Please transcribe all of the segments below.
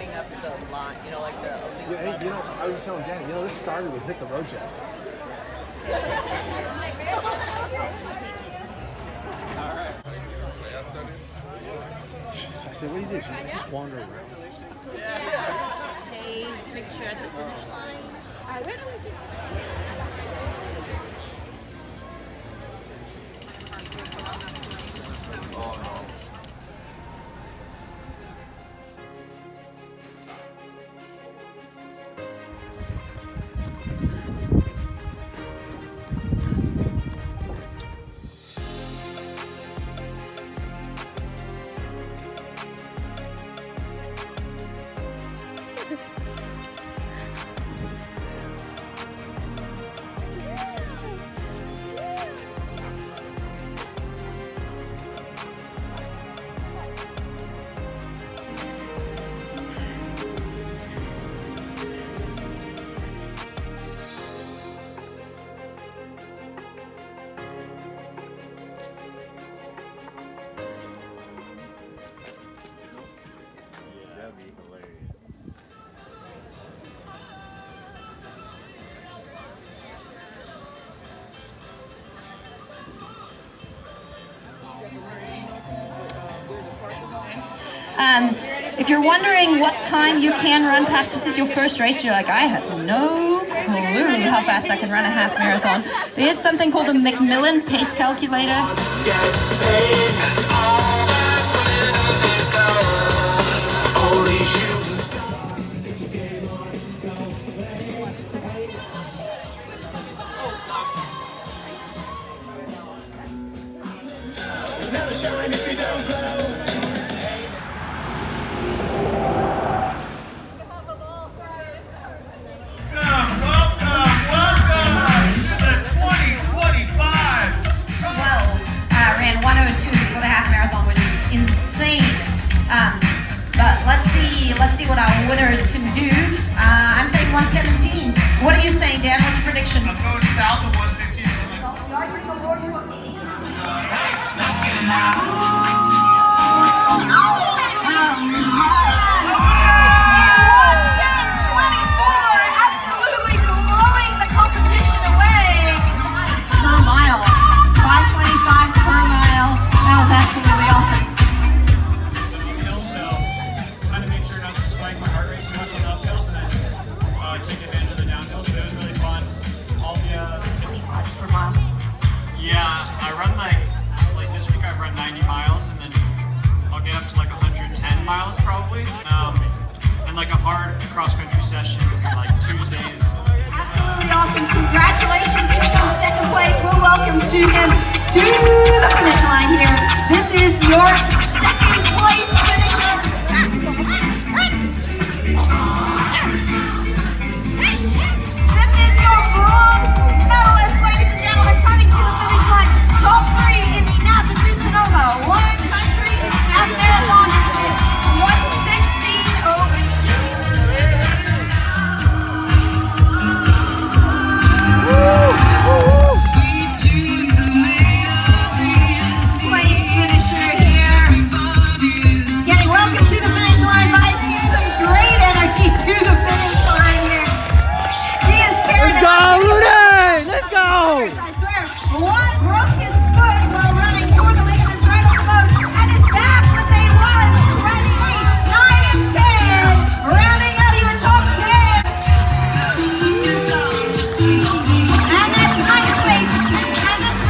running up the line, you know, like the elite Yeah, hey, you know, I was telling Danny, you know, this started with Hit the Road Jack. I said, what do you do? She said, just wander around. Hey, picture at the finish line. Where do we get? If you're wondering what time you can run, perhaps this is your first race, you're like, I have no clue how fast I can run a half marathon. There is something called a Macmillan pace calculator. Let's see what our winners can do. I'm saying 117. What are you saying, Dan? What's your prediction? I'm going south of 115. Let's get it now. Absolutely blowing the competition away. Per mile. 525s per mile. That was absolutely awesome. Take advantage of the downhill, so it was really fun. All the 25s per mile. Yeah, I run like this week I've run 90 miles, and then I'll get up to like 110 miles probably, and like a hard cross-country session like Tuesdays. Absolutely awesome! Congratulations from second place. We'll welcome to him to the finish line here. This is your second place finisher. Bronze medalist, ladies and gentlemen, coming to the finish line. Top 3 in the Napa to Sonoma One Country Half Marathon. 116 over. Place finisher here. Getting welcome to the finish line by some great energy to the finish line here. Let's go, Rudy! Let's go! I swear, one broke his foot while running, tore the ligaments right off the boat, and is back with a 1:28, 9 and 10, rounding out even top 10. And that's ninth place. And that's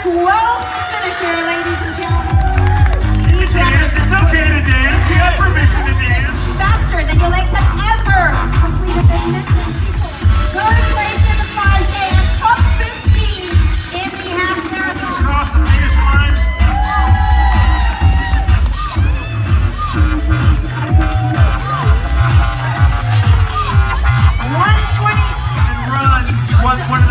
12th finisher, ladies and gentlemen. It's okay to dance. You have permission to dance. Faster than your legs have ever completed this distance. Third place in the 5K and top 15 in the half marathon. Across the finish line. 120. And run. One